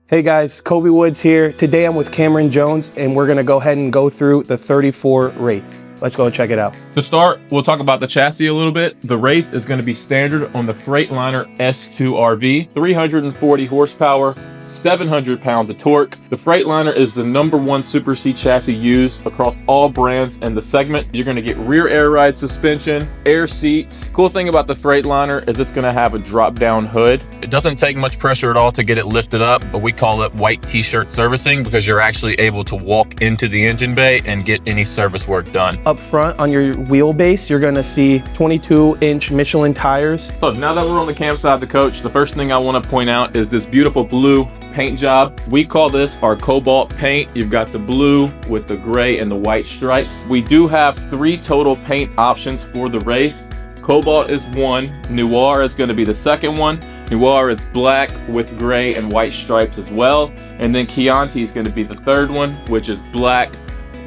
Hey guys, Kobe Woods here. Today I'm with Cameron Jones and we're gonna go ahead and go through the 34 Wraith. Let's go and check it out. To start, we'll talk about the chassis a little bit. The Wraith is going to be standard on the Freightliner S2 RV, 340 horsepower, 700 pounds of torque. The Freightliner is the #1 Super C chassis used across all brands in the segment. You're going to get rear air ride suspension, air seats. Cool thing about the Freightliner is it's going to have a drop down hood. It doesn't take much pressure at all to get it lifted up, but we call it white t-shirt servicing because you're actually able to walk into the engine bay and get any service work done. Up front on your wheelbase, you're gonna see 22-inch Michelin tires. So now that we're on the cam side of the coach, the first thing I want to point out is this beautiful blue paint job. We call this our cobalt paint. You've got the blue with the gray and the white stripes. We do have 3 total paint options for the Wraith. Cobalt is one, Noir is going to be the second one. Noir is black with gray and white stripes as well. And then Chianti is going to be the third one, which is black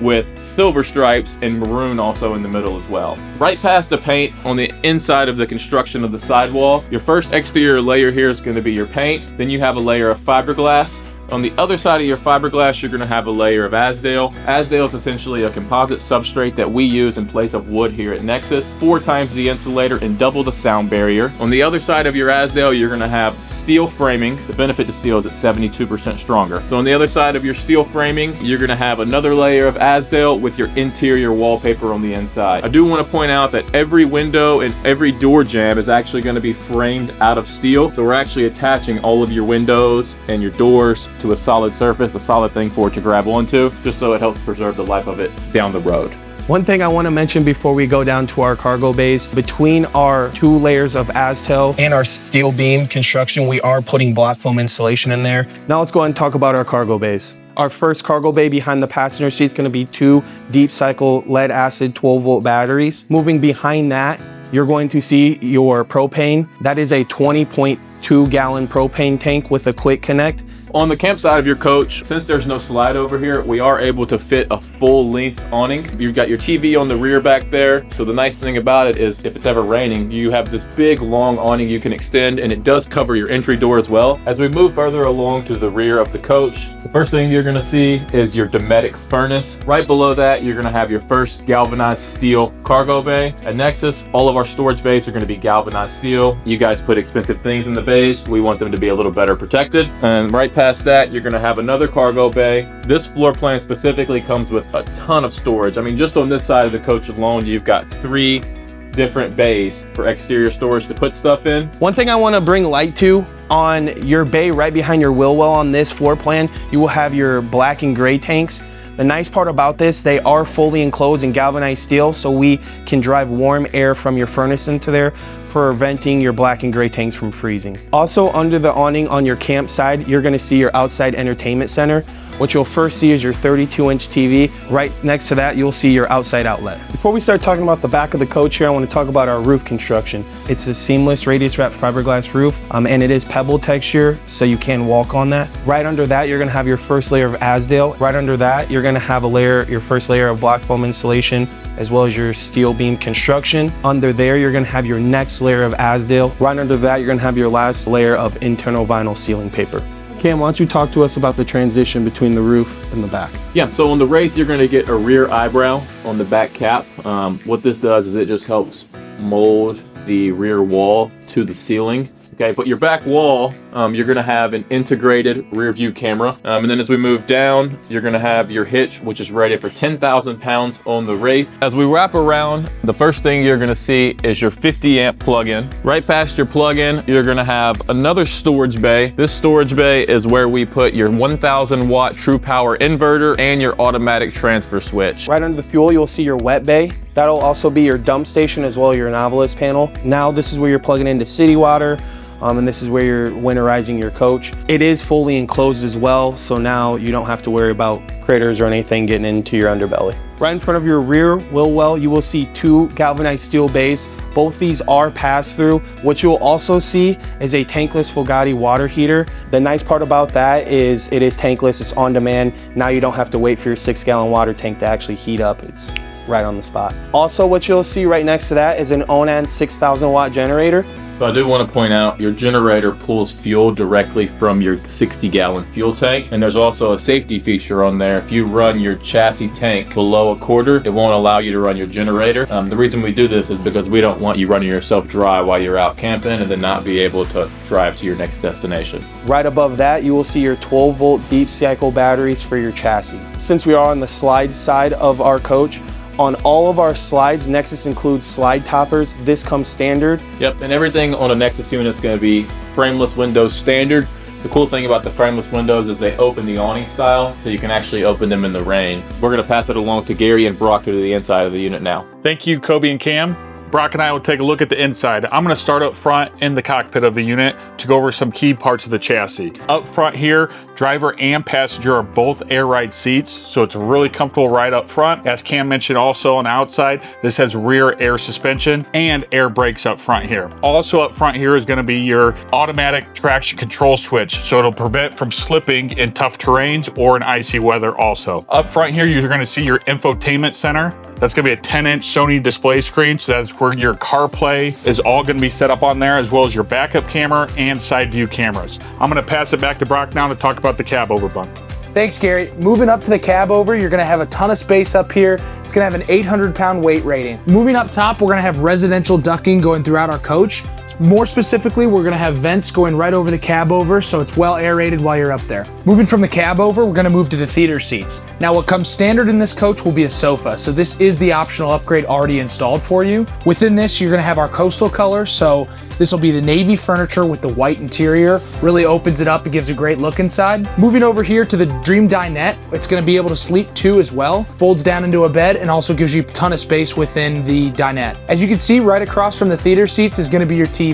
with silver stripes and maroon also in the middle as well. Right past the paint on the inside of the construction of the sidewall, your first exterior layer here is going to be your paint. Then you have a layer of fiberglass. On the other side of your fiberglass, you're going to have a layer of Azdel. Azdel is essentially a composite substrate that we use in place of wood here at Nexus. 4 times the insulator and double the sound barrier. On the other side of your Azdel, you're going to have steel framing. The benefit to steel is it's 72% stronger. So on the other side of your steel framing, you're going to have another layer of Azdel with your interior wallpaper on the inside. I do want to point out that every window and every door jamb is actually going to be framed out of steel. So we're actually attaching all of your windows and your doors to a solid surface, a solid thing for it to grab onto, just so it helps preserve the life of it down the road. One thing I want to mention before we go down to our cargo bays, between our 2 layers of Azdel and our steel beam construction, we are putting black foam insulation in there. Now let's go ahead and talk about our cargo bays. Our first cargo bay behind the passenger seat is going to be 2 deep cycle lead acid 12-volt batteries. Moving behind that, you're going to see your propane. That is a 20.2 gallon propane tank with a quick connect. On the camp side of your coach, since there's no slide over here, we are able to fit a full length awning. You've got your TV on the rear back there. So the nice thing about it is if it's ever raining, you have this big long awning you can extend, and it does cover your entry door as well. As we move further along to the rear of the coach, the first thing you're gonna see is your Dometic furnace. Right below that, you're gonna have your first galvanized steel cargo bay. At Nexus, all of our storage bays are gonna be galvanized steel. You guys put expensive things in the bays. We want them to be a little better protected. And right past that, you're going to have another cargo bay. This floor plan specifically comes with a ton of storage. I mean, just on this side of the coach alone, you've got 3 different bays for exterior storage to put stuff in. One thing I want to bring light to, on your bay right behind your wheel well on this floor plan, you will have your black and gray tanks. The nice part about this, they are fully enclosed in galvanized steel, so we can drive warm air from your furnace into there, preventing your black and gray tanks from freezing. Also, under the awning on your camp side, you're gonna see your outside entertainment center. What you'll first see is your 32-inch TV. Right next to that, you'll see your outside outlet. Before we start talking about the back of the coach here, I want to talk about our roof construction. It's a seamless radius wrap fiberglass roof, and it is pebble texture, so you can walk on that. Right under that, you're gonna have your first layer of Azdel. Right under that, you're gonna have your first layer of black foam insulation, as well as your steel beam construction. Under there, you're gonna have your next layer of Azdel. Right under that, you're gonna have your last layer of internal vinyl sealing paper. Cam, why don't you talk to us about the transition between the roof and the back? Yeah, so on the Wraith, you're going to get a rear eyebrow on the back cap. What this does is it just helps mold the rear wall to the ceiling. Okay, but your back wall, you're gonna have an integrated rear view camera. And then as we move down, you're gonna have your hitch, which is rated for 10,000 pounds on the Wraith. As we wrap around, the first thing you're gonna see is your 50 amp plug-in. Right past your plug-in, you're gonna have another storage bay. This storage bay is where we put your 1,000 watt true power inverter and your automatic transfer switch. Right under the fuel, you'll see your wet bay. That'll also be your dump station as well as your novelist panel. Now this is where you're plugging into city water. And this is where you're winterizing your coach. It is fully enclosed as well, so now you don't have to worry about critters or anything getting into your underbelly. Right in front of your rear wheel well, you will see 2 galvanized steel bays. Both these are pass-through. What you'll also see is a tankless Bugatti water heater. The nice part about that is it is tankless, it's on demand. Now you don't have to wait for your 6-gallon water tank to actually heat up. It's right on the spot. Also, what you'll see right next to that is an Onan 6,000 watt generator. So I do want to point out your generator pulls fuel directly from your 60-gallon fuel tank, and there's also a safety feature on there. If you run your chassis tank below a quarter, it won't allow you to run your generator. The reason we do this is because we don't want you running yourself dry while you're out camping and then not be able to drive to your next destination. Right above that, you will see your 12-volt deep cycle batteries for your chassis. Since we are on the slide side of our coach, on all of our slides, Nexus includes slide toppers. This comes standard. Yep, and everything on a Nexus unit is going to be frameless windows standard. The cool thing about the frameless windows is they open the awning style, so you can actually open them in the rain. We're going to pass it along to Gary and Brock to the inside of the unit now. Thank you, Kobe and Cam. Brock and I will take a look at the inside. I'm going to start up front in the cockpit of the unit to go over some key parts of the chassis. Up front here, driver and passenger are both air ride seats, so it's a really comfortable ride up front. As Cam mentioned, also on the outside, this has rear air suspension and air brakes up front here. Also up front here is going to be your automatic traction control switch, so it'll prevent from slipping in tough terrains or in icy weather also. Up front here, you're going to see your infotainment center. That's going to be a 10-inch Sony display screen, so that's where your CarPlay is all going to be set up on there, as well as your backup camera and side view cameras. I'm going to pass it back to Brock now to talk about the cab over bunk. Thanks, Gary. Moving up to the cab over, you're going to have a ton of space up here. It's going to have an 800-pound weight rating. Moving up top, we're going to have residential ducting going throughout our coach. More specifically, we're going to have vents going right over the cab over, so it's well aerated while you're up there. Moving from the cab over, we're going to move to the theater seats. Now, what comes standard in this coach will be a sofa, so this is the optional upgrade already installed for you. Within this, you're going to have our coastal color, so this will be the navy furniture with the white interior. Really opens it up and gives a great look inside. Moving over here to the Dream dinette, it's going to be able to sleep two as well. Folds down into a bed and also gives you a ton of space within the dinette. As you can see, right across from the theater seats is going to be your TV.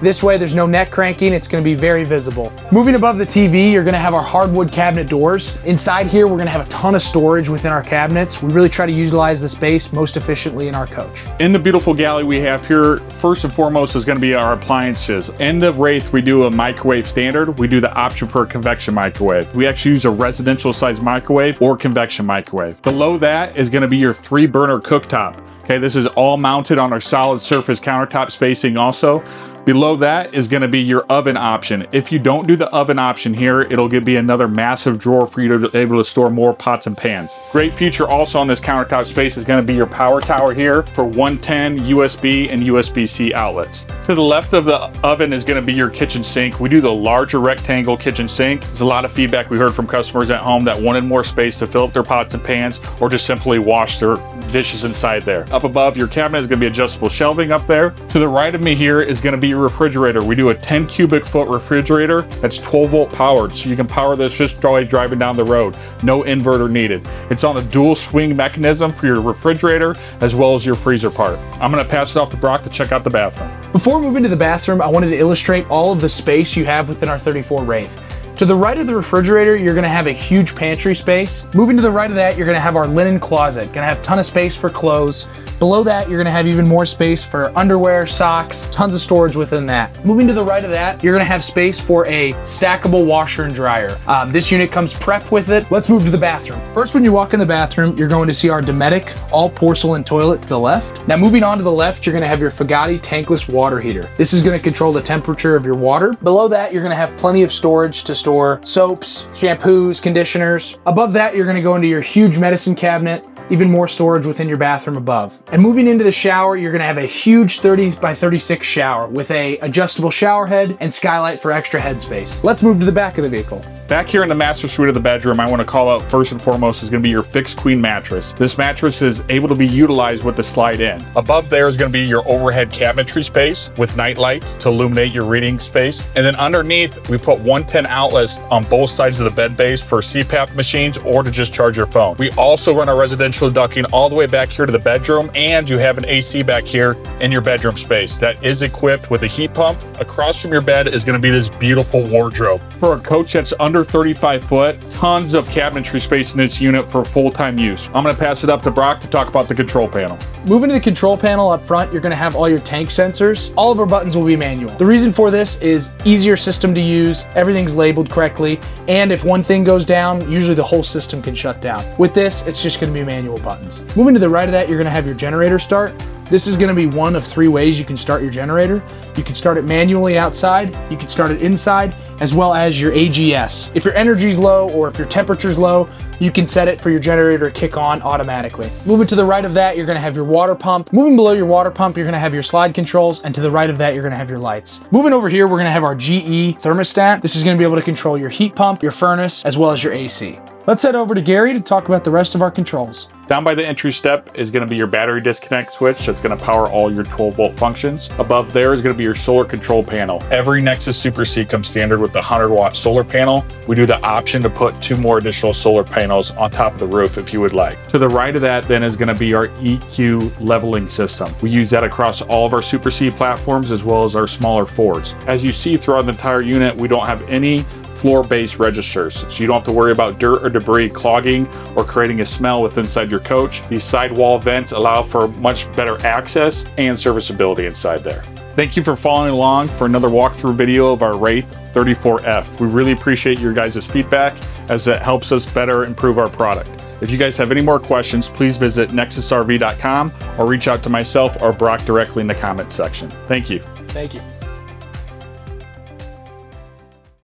This way there's no neck cranking, it's going to be very visible. Moving above the TV, you're going to have our hardwood cabinet doors. Inside here, we're going to have a ton of storage within our cabinets. We really try to utilize the space most efficiently in our coach. In the beautiful galley we have here, first and foremost is going to be our appliances. In the Wraith, we do a microwave standard. We do the option for a convection microwave. We actually use a residential size microwave or convection microwave. Below that is going to be your 3-burner cooktop. Okay, this is all mounted on our solid surface countertop spacing also. Below that is going to be your oven option. If you don't do the oven option here, it'll be another massive drawer for you to be able to store more pots and pans. Great feature also on this countertop space is going to be your power tower here for 110 USB and USB-C outlets. To the left of the oven is going to be your kitchen sink. We do the larger rectangle kitchen sink. There's a lot of feedback we heard from customers at home that wanted more space to fill up their pots and pans or just simply wash their dishes inside there. Up above your cabinet is going to be adjustable shelving up there. To the right of me here is going to be your refrigerator. We do a 10 cubic foot refrigerator that's 12-volt powered, so you can power this just by driving down the road. No inverter needed. It's on a dual swing mechanism for your refrigerator as well as your freezer part. I'm going to pass it off to Brock to check out the bathroom. Before moving to the bathroom, I wanted to illustrate all of the space you have within our 34 Wraith. To the right of the refrigerator, you're going to have a huge pantry space. Moving to the right of that, you're going to have our linen closet. Going to have a ton of space for clothes. Below that, you're going to have even more space for underwear, socks, tons of storage within that. Moving to the right of that, you're going to have space for a stackable washer and dryer. This unit comes prepped with it. Let's move to the bathroom. First, when you walk in the bathroom, you're going to see our Dometic all porcelain toilet to the left. Now, moving on to the left, you're going to have your Fagati tankless water heater. This is going to control the temperature of your water. Below that, you're going to have plenty of storage to store soaps, shampoos, conditioners. Above that, you're going to go into your huge medicine cabinet, even more storage within your bathroom above. And moving into the shower, you're going to have a huge 30 by 36 shower with a adjustable shower head and skylight for extra headspace. Let's move to the back of the vehicle. Back here in the master suite of the bedroom, I want to call out first and foremost is going to be your fixed queen mattress. This mattress is able to be utilized with the slide in. Above there is going to be your overhead cabinetry space with night lights to illuminate your reading space. And then underneath, we put 110 outlets on both sides of the bed base for CPAP machines or to just charge your phone. We also run our residential ducting all the way back here to the bedroom, and you have an AC back here in your bedroom space that is equipped with a heat pump. Across from your bed is going to be this beautiful wardrobe. For a coach that's under 35 foot, tons of cabinetry space in this unit for full-time use. I'm going to pass it up to Brock to talk about the control panel. Moving to the control panel up front, you're going to have all your tank sensors. All of our buttons will be manual. The reason for this is easier system to use, everything's labeled correctly, and if one thing goes down, usually the whole system can shut down. With this, it's just going to be manual buttons. Moving to the right of that, you're going to have your generator start. This is gonna be one of 3 ways you can start your generator. You can start it manually outside, you can start it inside, as well as your AGS. If your energy's low or if your temperature's low, you can set it for your generator to kick on automatically. Moving to the right of that, you're gonna have your water pump. Moving below your water pump, you're gonna have your slide controls, and to the right of that, you're gonna have your lights. Moving over here, we're gonna have our GE thermostat. This is gonna be able to control your heat pump, your furnace, as well as your AC. Let's head over to Gary to talk about the rest of our controls. Down by the entry step is going to be your battery disconnect switch that's going to power all your 12-volt functions. Above there is going to be your solar control panel. Every Nexus Super C comes standard with the 100-watt solar panel. We do the option to put 2 more additional solar panels on top of the roof if you would like. To the right of that then is going to be our EQ leveling system. We use that across all of our Super C platforms as well as our smaller Fords. As you see throughout the entire unit, we don't have any floor-based registers, so you don't have to worry about dirt or debris clogging or creating a smell with inside your coach. These sidewall vents allow for much better access and serviceability inside there. Thank you for following along for another walkthrough video of our Wraith 34F. We really appreciate your guys' feedback as it helps us better improve our product. If you guys have any more questions, please visit nexusrv.com or reach out to myself or Brock directly in the comments section. Thank you. Thank you.